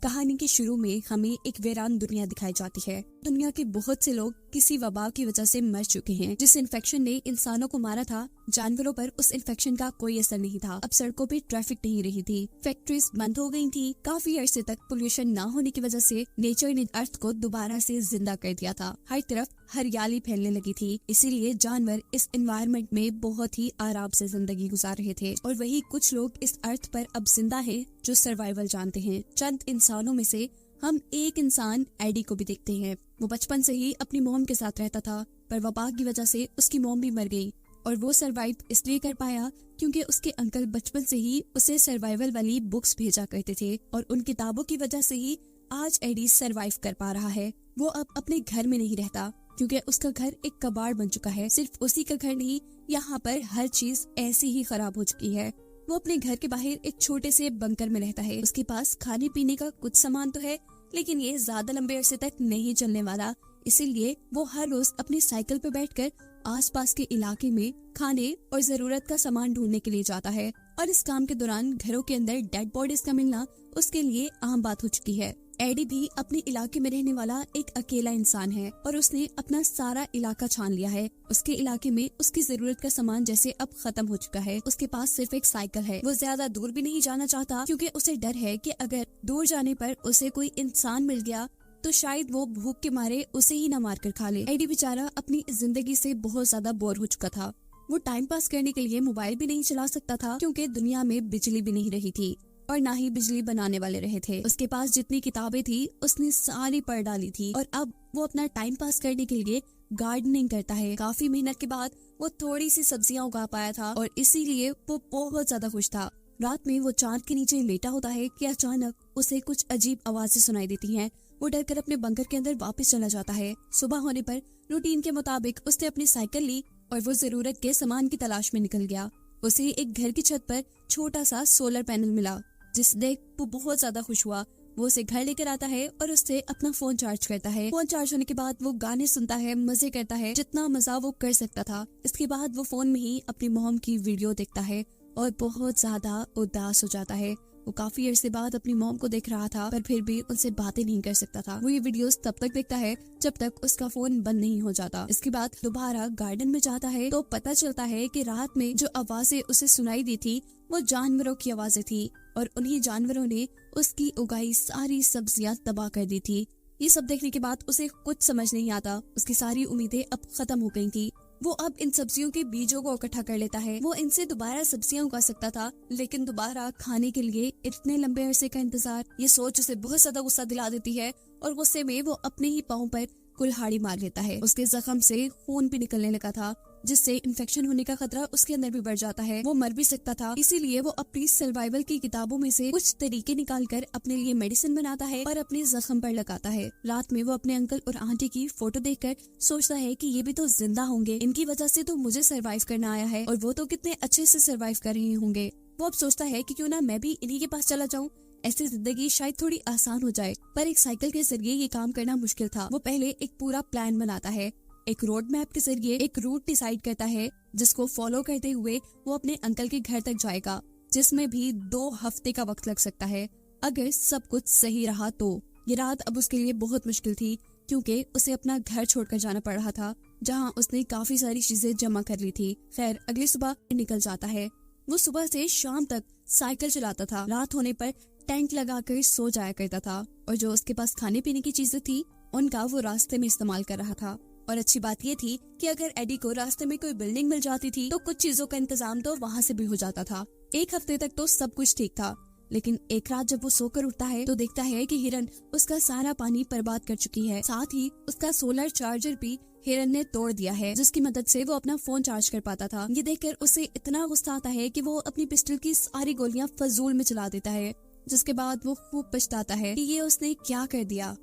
कहानी के शुरू में हमें एक वीरान दुनिया दिखाई जाती है। दुनिया के बहुत से लोग किसी वबा की वजह से मर चुके हैं। जिस इन्फेक्शन ने इंसानों को मारा था, जानवरों पर उस इन्फेक्शन का कोई असर नहीं था। अब सड़कों पे ट्रैफिक नहीं रही थी, फैक्ट्रीज बंद हो गई थी। काफी अरसे तक पोल्यूशन न होने की वजह से नेचर ने अर्थ को दोबारा से जिंदा कर दिया था। हर तरफ हरियाली फैलने लगी थी, इसीलिए जानवर इस एनवायरनमेंट में बहुत ही आराम से जिंदगी गुजार रहे थे। और वही कुछ लोग इस अर्थ पर अब जिंदा हैं जो सर्वाइवल जानते हैं। चंद इंसानों में से हम एक इंसान एडी को भी देखते हैं। वो बचपन से ही अपनी मॉम के साथ रहता था, पर वबा की वजह से उसकी मॉम भी मर गई। और वो सरवाइव इसलिए कर पाया क्योंकि उसके अंकल बचपन से ही उसे सर्वाइवल वाली बुक्स भेजा करते थे, और उन किताबों की वजह से ही आज एडी सरवाइव कर पा रहा है। वो अब अपने घर में नहीं रहता क्योंकि उसका घर एक कबाड़ बन चुका है। सिर्फ उसी का घर नहीं, यहाँ पर हर चीज ऐसी ही खराब हो चुकी है। वो अपने घर के बाहर एक छोटे से बंकर में रहता है। उसके पास खाने पीने का कुछ सामान तो है, लेकिन ये ज्यादा लंबे अरसे तक नहीं चलने वाला। इसीलिए वो हर रोज अपनी साइकिल पर बैठकर आसपास के इलाके में खाने और जरूरत का सामान ढूंढने के लिए जाता है। और इस काम के दौरान घरों के अंदर डेड बॉडीज का मिलना उसके लिए आम बात हो चुकी है। एडी भी अपने इलाके में रहने वाला एक अकेला इंसान है, और उसने अपना सारा इलाका छान लिया है। उसके इलाके में उसकी जरूरत का सामान जैसे अब खत्म हो चुका है। उसके पास सिर्फ एक साइकिल है। वो ज्यादा दूर भी नहीं जाना चाहता क्योंकि उसे डर है कि अगर दूर जाने पर उसे कोई इंसान मिल गया तो शायद वो भूख के मारे उसे ही न मार कर खा ले। एडी बेचारा अपनी जिंदगी से बहुत ज्यादा बोर हो चुका था। वो टाइम पास करने के लिए मोबाइल भी नहीं चला सकता था क्योंकि दुनिया में बिजली भी नहीं रही थी और ना ही बिजली बनाने वाले रहे थे। उसके पास जितनी किताबें थी उसने सारी पढ़ डाली थी, और अब वो अपना टाइम पास करने के लिए गार्डनिंग करता है। काफी मेहनत के बाद वो थोड़ी सी सब्जियां उगा पाया था और इसीलिए वो बहुत ज्यादा खुश था। रात में वो चांद के नीचे लेटा होता है कि अचानक उसे कुछ अजीब आवाजें सुनाई देती हैं। वो डर कर अपने बंकर के अंदर वापस चला जाता है। सुबह होने पर रूटीन के मुताबिक उसने अपनी साइकिल ली और वो जरूरत के सामान की तलाश में निकल गया। उसे एक घर की छत पर छोटा सा सोलर पैनल मिला, जिस देख वो बहुत ज्यादा खुश हुआ। वो उसे घर लेकर आता है और उससे अपना फोन चार्ज करता है। फोन चार्ज होने के बाद वो गाने सुनता है, मजे करता है, जितना मजा वो कर सकता था। इसके बाद वो फोन में ही अपनी मॉम की वीडियो देखता है और बहुत ज्यादा उदास हो जाता है। वो काफी अरसे बाद अपनी मॉम को देख रहा था, पर फिर भी उनसे बातें नहीं कर सकता था। वो ये वीडियोस तब तक देखता है जब तक उसका फोन बंद नहीं हो जाता। इसके बाद दोबारा गार्डन में जाता है तो पता चलता है कि रात में जो आवाजें उसे सुनाई दी थी वो जानवरों की आवाजें थी, और उन्हीं जानवरों ने उसकी उगाई सारी सब्जियां तबाह कर दी थी। ये सब देखने के बाद उसे कुछ समझ नहीं आता। उसकी सारी उम्मीदें अब खत्म हो गई थी। वो अब इन सब्जियों के बीजों को इकट्ठा कर लेता है। वो इनसे दोबारा सब्जियां उगा सकता था, लेकिन दोबारा खाने के लिए इतने लंबे अरसे का इंतजार, ये सोच उसे बहुत ज्यादा गुस्सा दिला देती है। और गुस्से में वो अपने ही पाँव पर कुल्हाड़ी मार लेता है। उसके जख्म से खून भी निकलने लगा था, जिससे इन्फेक्शन होने का खतरा उसके अंदर भी बढ़ जाता है। वो मर भी सकता था। इसीलिए वो अपनी सर्वाइवल की किताबों में से कुछ तरीके निकालकर अपने लिए मेडिसिन बनाता है और अपने जख्म पर लगाता है। रात में वो अपने अंकल और आंटी की फोटो देखकर सोचता है कि ये भी तो जिंदा होंगे, इनकी वजह से तो मुझे सर्वाइव करना आया है, और वो तो कितने अच्छे से सर्वाइव कर रहे होंगे। वो अब सोचता है कि क्यों ना मैं भी इन्हीं के पास चला जाऊं, ऐसी जिंदगी शायद थोड़ी आसान हो जाए। पर एक साइकिल के जरिए ये काम करना मुश्किल था। वो पहले एक पूरा प्लान बनाता है। एक रोड मैप के जरिए एक रूट डिसाइड करता है, जिसको फॉलो करते हुए वो अपने अंकल के घर तक जाएगा, जिसमें भी 2 हफ्ते का वक्त लग सकता है अगर सब कुछ सही रहा तो। ये रात अब उसके लिए बहुत मुश्किल थी क्योंकि उसे अपना घर छोड़कर जाना पड़ रहा था, जहाँ उसने काफी सारी चीजें जमा कर ली थी। खैर, अगली सुबह निकल जाता है। वो सुबह से शाम तक साइकिल चलाता था। रात होने पर टेंट लगाकर सो जाया करता था, और जो उसके पास खाने पीने की चीजें थी उनका वो रास्ते में इस्तेमाल कर रहा था। और अच्छी बात ये थी कि अगर एडी को रास्ते में कोई बिल्डिंग मिल जाती थी तो कुछ चीजों का इंतजाम तो वहाँ से भी हो जाता था। एक हफ्ते तक तो सब कुछ ठीक था, लेकिन एक रात जब वो सोकर उठता है तो देखता है कि हिरन उसका सारा पानी बर्बाद कर चुकी है। साथ ही उसका सोलर चार्जर भी हिरन ने तोड़ दिया है, जिसकी मदद से वो अपना फोन चार्ज कर पाता था। ये देखकर उसे इतना गुस्सा आता है कि वो अपनी पिस्टल की सारी गोलियां फजूल में चला देता है, जिसके बाद वो खूब पछताता है कि ये उसने क्या कर दिया।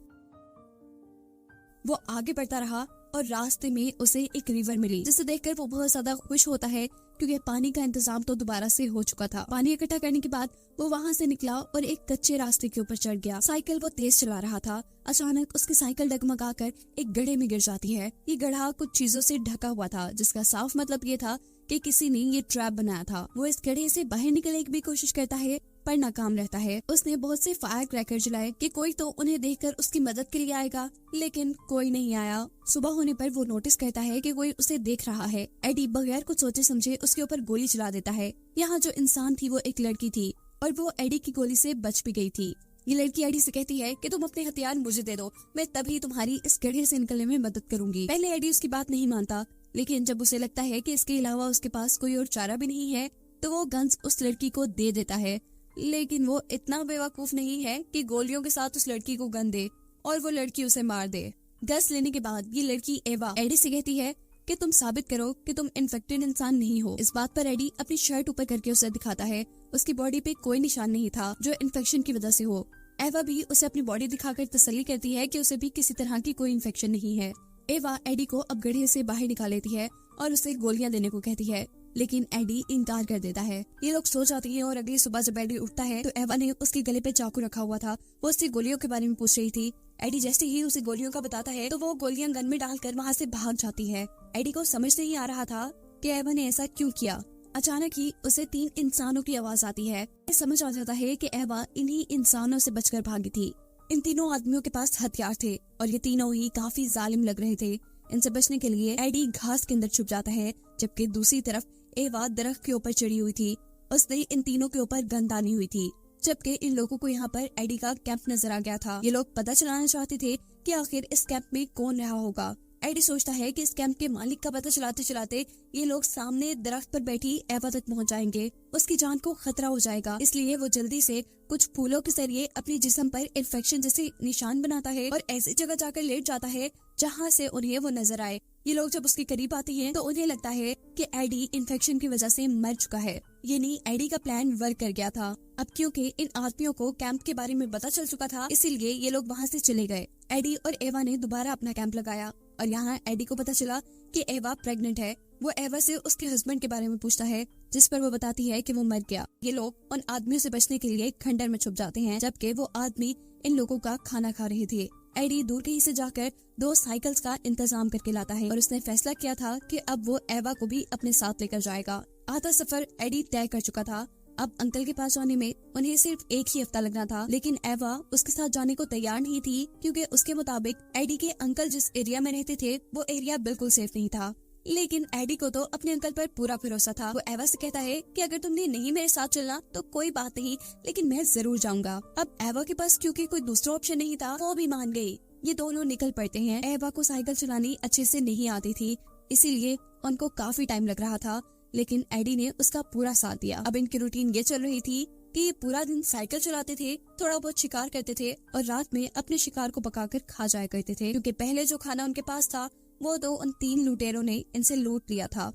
वो आगे बढ़ता रहा और रास्ते में उसे एक रिवर मिली, जिसे देखकर वो बहुत ज्यादा खुश होता है क्योंकि पानी का इंतजाम तो दोबारा से हो चुका था। पानी इकट्ठा करने के बाद वो वहाँ से निकला और एक कच्चे रास्ते के ऊपर चढ़ गया। साइकिल वो तेज चला रहा था। अचानक उसकी साइकिल डगमगाकर एक गड्ढे में गिर जाती है। ये गड्ढा कुछ चीजों से ढका हुआ था, जिसका साफ मतलब ये था कि किसी ने ये ट्रैप बनाया था। वो इस गड्ढे से बाहर निकलने की भी कोशिश करता है, पर नाकाम रहता है। उसने बहुत से फायर क्रैकर जलाए कि कोई तो उन्हें देखकर उसकी मदद के लिए आएगा, लेकिन कोई नहीं आया। सुबह होने पर वो नोटिस करता है कि कोई उसे देख रहा है। एडी बगैर कुछ सोचे समझे उसके ऊपर गोली चला देता है। यहाँ जो इंसान थी वो एक लड़की थी और वो एडी की गोली से बच भी गई थी। ये लड़की एडी से कहती है कि तुम अपने हथियार मुझे दे दो, मैं तभी तुम्हारी इस गड्ढे से निकलने में मदद करूंगी। पहले एडी उसकी बात नहीं मानता, लेकिन जब उसे लगता है कि इसके अलावा उसके पास कोई और चारा भी नहीं है तो वो गन्स उस लड़की को दे देता है। लेकिन वो इतना बेवकूफ नहीं है कि गोलियों के साथ उस लड़की को गन दे और वो लड़की उसे मार दे। गन्स लेने के बाद ये लड़की एवा एडी से कहती है कि तुम साबित करो कि तुम इन्फेक्टेड इंसान नहीं हो। इस बात पर एडी अपनी शर्ट ऊपर करके उसे दिखाता है। उसकी बॉडी पे कोई निशान नहीं था जो इन्फेक्शन की वजह से हो। एवा भी उसे अपनी बॉडी दिखाकर तसल्ली करती है कि उसे भी किसी तरह की कोई इन्फेक्शन नहीं है। एवा एडी को अब गड्ढे से बाहर निकाल लेती है और उसे गोलियां देने को कहती है, लेकिन एडी इनकार कर देता है। ये लोग सो जाती हैं और अगली सुबह जब एडी उठता है तो एवा ने उसके गले पे चाकू रखा हुआ था। वो उससे गोलियों के बारे में पूछ रही थी। एडी जैसे ही उसे गोलियों का बताता है तो वो गोलियां गन में डालकर वहाँ से भाग जाती है। एडी को समझ नहीं आ रहा था कि एवा ने ऐसा क्यों किया। अचानक ही उसे 3 इंसानों की आवाज आती है। समझ आ जाता है कि एवा इन्हीं इंसानों से बचकर भागी थी। इन तीनों आदमियों के पास हथियार थे और ये तीनों ही काफी जालिम लग रहे थे। इनसे बचने के लिए एडी घास के अंदर छुप जाता है, जबकि दूसरी तरफ एवा दरख्त के ऊपर चढ़ी हुई थी। उसने इन तीनों के ऊपर गन तानी हुई थी, जबकि इन लोगों को यहाँ पर एडी का कैंप नजर आ गया था। ये लोग पता चलाना चाहते थे कि आखिर इस कैंप में कौन रहा होगा। एडी सोचता है कि इस कैंप के मालिक का पता चलाते चलाते ये लोग सामने दरख्त पर बैठी एवा तक पहुंच जाएंगे। उसकी जान को खतरा हो जाएगा, इसलिए वो जल्दी से कुछ फूलों के जरिए अपने जिस्म पर इन्फेक्शन जैसे निशान बनाता है और ऐसी जगह जाकर लेट जाता है जहाँ से उन्हें वो नजर आए। ये लोग जब उसके करीब आते हैं तो उन्हें लगता है कि एडी इन्फेक्शन की वजह से मर चुका है। ये नहीं, एडी का प्लान वर्क कर गया था। अब क्योंकि इन आदमियों को कैंप के बारे में पता चल चुका था, इसीलिए ये लोग वहाँ से चले गए। एडी और एवा ने दोबारा अपना कैंप लगाया और यहाँ एडी को पता चला कि एवा प्रेग्नेंट है। वो एवा से उसके हस्बैंड के बारे में पूछता है, जिस पर वो बताती है कि वो मर गया। ये लोग उन आदमियों से बचने के लिए खंडर में छुप जाते हैं, जबकि वो आदमी इन लोगों का खाना खा रहे थे। एडी दूर कहीं से जाकर 2 साइकिल्स का इंतजाम करके लाता है और उसने फैसला किया था कि अब वो एवा को भी अपने साथ लेकर जाएगा। आधा सफर एडी तय कर चुका था। अब अंकल के पास जाने में उन्हें सिर्फ 1 ही हफ्ता लगना था, लेकिन एवा उसके साथ जाने को तैयार नहीं थी, क्योंकि उसके मुताबिक एडी के अंकल जिस एरिया में रहते थे वो एरिया बिल्कुल सेफ नहीं था। लेकिन एडी को तो अपने अंकल पर पूरा भरोसा था। वो एवा से कहता है कि अगर तुमने नहीं मेरे साथ चलना तो कोई बात नहीं, लेकिन मैं जरूर जाऊंगा। अब एवा के पास क्योंकि कोई दूसरा ऑप्शन नहीं था, वो भी मान गई। ये दोनों निकल पड़ते हैं। एवा को साइकिल चलानी अच्छे से नहीं आती थी, इसीलिए उनको काफी टाइम लग रहा था, लेकिन एडी ने उसका पूरा साथ दिया। अब इनकी रूटीन ये चल रही थी कि ये पूरा दिन साइकिल चलाते थे, थोड़ा बहुत शिकार करते थे और रात में अपने शिकार को पकाकर खा जाया करते थे, क्योंकि पहले जो खाना उनके पास था वो तो उन 3 लुटेरों ने इनसे लूट लिया था।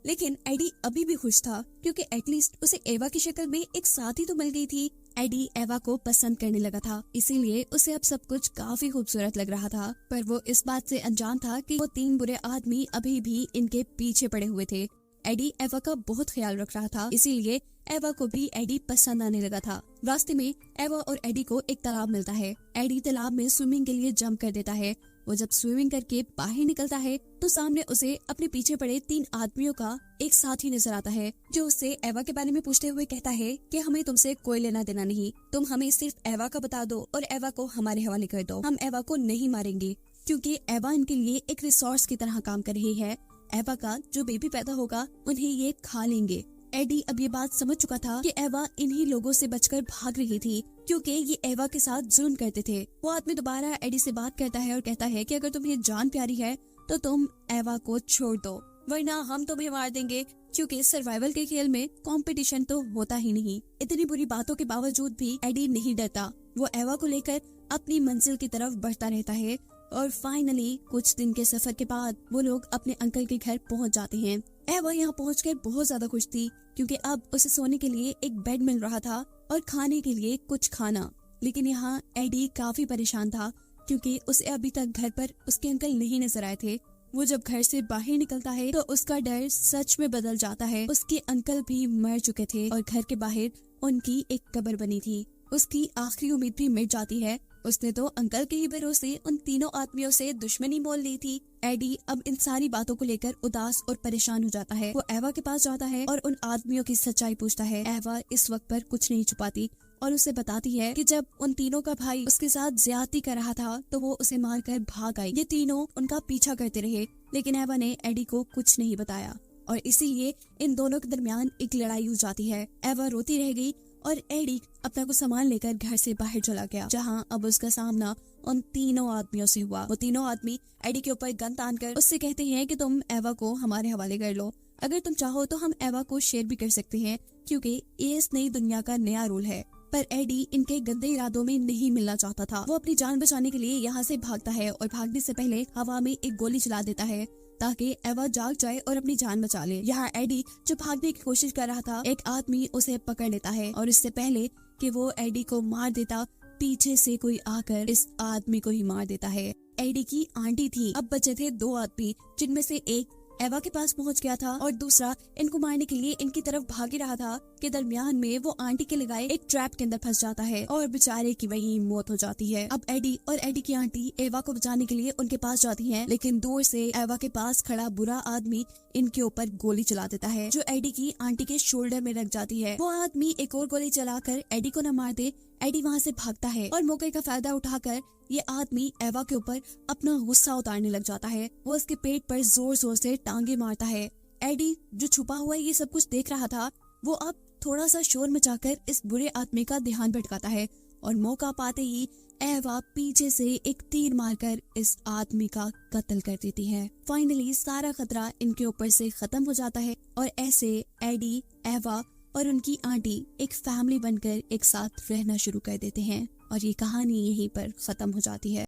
लेकिन एडी अभी भी खुश था, क्योंकि एटलीस्ट उसे एवा की शक्ल में एक साथी तो मिल गई थी। एडी एवा को पसंद करने लगा था, इसीलिए उसे अब सब कुछ काफी खूबसूरत लग रहा था। पर वो इस बात से अनजान था कि वो 3 बुरे आदमी अभी भी इनके पीछे पड़े हुए थे। एडी एवा का बहुत ख्याल रख रहा था, इसीलिए एवा को भी एडी पसंद आने लगा था। रास्ते में एवा और एडी को एक तालाब मिलता है। एडी तालाब में स्विमिंग के लिए जंप कर देता है। वो जब स्विमिंग करके बाहर निकलता है तो सामने उसे अपने पीछे पड़े 3 आदमियों का एक साथी नजर आता है, जो उससे एवा के बारे में पूछते हुए कहता है कि हमें तुमसे कोई लेना देना नहीं, तुम हमें सिर्फ एवा का बता दो और एवा को हमारे हवाले कर दो। हम एवा को नहीं मारेंगे, क्योंकि एवा इनके लिए एक रिसोर्स की तरह काम कर रही है। एवा का जो बेबी पैदा होगा उन्हें ये खा लेंगे। एडी अब ये बात समझ चुका था कि एवा इन्हीं लोगों से बचकर भाग रही थी, क्योंकि ये एवा के साथ जुल्म करते थे। वो आदमी दोबारा एडी से बात करता है और कहता है कि अगर तुम्हें जान प्यारी है तो तुम एवा को छोड़ दो, वरना हम तुम्हें मार देंगे, क्योंकि सर्वाइवल के खेल में कंपटीशन तो होता ही नहीं। इतनी बुरी बातों के बावजूद भी एडी नहीं डरता। वो एवा को लेकर अपनी मंजिल की तरफ बढ़ता रहता है और फाइनली कुछ दिन के सफर के बाद वो लोग अपने अंकल के घर पहुंच जाते हैं। एवा यहाँ पहुंचकर बहुत ज्यादा खुश थी, क्योंकि अब उसे सोने के लिए एक बेड मिल रहा था और खाने के लिए कुछ खाना। लेकिन यहाँ एडी काफी परेशान था, क्योंकि उसे अभी तक घर पर उसके अंकल नहीं नजर आए थे। वो जब घर से बाहर निकलता है तो उसका डर सच में बदल जाता है। उसके अंकल भी मर चुके थे और घर के बाहर उनकी एक कब्र बनी थी। उसकी आखिरी उम्मीद भी मिट जाती है उसने तो अंकल के ही भरोसे उन तीनों आदमियों से दुश्मनी मोल ली थी। एडी अब इन सारी बातों को लेकर उदास और परेशान हो जाता है। वो एवा के पास जाता है और उन आदमियों की सच्चाई पूछता है। एवा इस वक्त पर कुछ नहीं छुपाती और उसे बताती है कि जब उन तीनों का भाई उसके साथ ज्यादती कर रहा था तो वो उसे मारकर भाग आई। ये तीनों उनका पीछा करते रहे, लेकिन एवा ने एडी को कुछ नहीं बताया और इसीलिए इन दोनों के दरमियान एक लड़ाई हो जाती है। एवा रोती रह गई और एडी अपना कुछ सामान लेकर घर से बाहर चला गया, जहां अब उसका सामना उन तीनों आदमियों से हुआ। वो तीनों आदमी एडी के ऊपर गन तानकर उससे कहते हैं कि तुम एवा को हमारे हवाले कर लो। अगर तुम चाहो तो हम एवा को शेयर भी कर सकते हैं, क्योंकि ये इस नई दुनिया का नया रूल है। पर एडी इनके गंदे इरादों में नहीं मिलना चाहता था। वो अपनी जान बचाने के लिए यहाँ से भागता है और भागने से पहले हवा में एक गोली चला देता है ताकि एवा जाग जाए और अपनी जान बचा ले। यहाँ एडी जो भागने की कोशिश कर रहा था, एक आदमी उसे पकड़ लेता है और इससे पहले कि वो एडी को मार देता, पीछे से कोई आकर इस आदमी को ही मार देता है। एडी की आंटी थी। अब बचे थे दो आदमी, जिनमें से एक एवा के पास पहुंच गया था और दूसरा इनको मारने के लिए इनकी तरफ भाग ही रहा था कि दरमियान में वो आंटी के लगाए एक ट्रैप के अंदर फंस जाता है और बेचारे की वहीं मौत हो जाती है। अब एडी और एडी की आंटी एवा को बचाने के लिए उनके पास जाती हैं, लेकिन दूर से एवा के पास खड़ा बुरा आदमी इनके ऊपर गोली चला देता है, जो एडी की आंटी के शोल्डर में लग जाती है। वो आदमी एक और गोली चलाकर एडी को न मार दे, एडी वहाँ से भागता है और मौके का फायदा उठाकर ये आदमी एवा के ऊपर अपना गुस्सा उतारने लग जाता है। वो उसके पेट पर जोर जोर से टांगे मारता है। एडी जो छुपा हुआ ये सब कुछ देख रहा था, वो अब थोड़ा सा शोर मचाकर इस बुरे आदमी का ध्यान भटकाता है और मौका पाते ही एवा पीछे से एक तीर मारकर इस आदमी का कत्ल कर देती है। फाइनली सारा खतरा इनके ऊपर से खत्म हो जाता है और ऐसे एडी, एवा और उनकी आंटी एक फैमिली बनकर एक साथ रहना शुरू कर देते हैं और ये कहानी यहीं पर खत्म हो जाती है।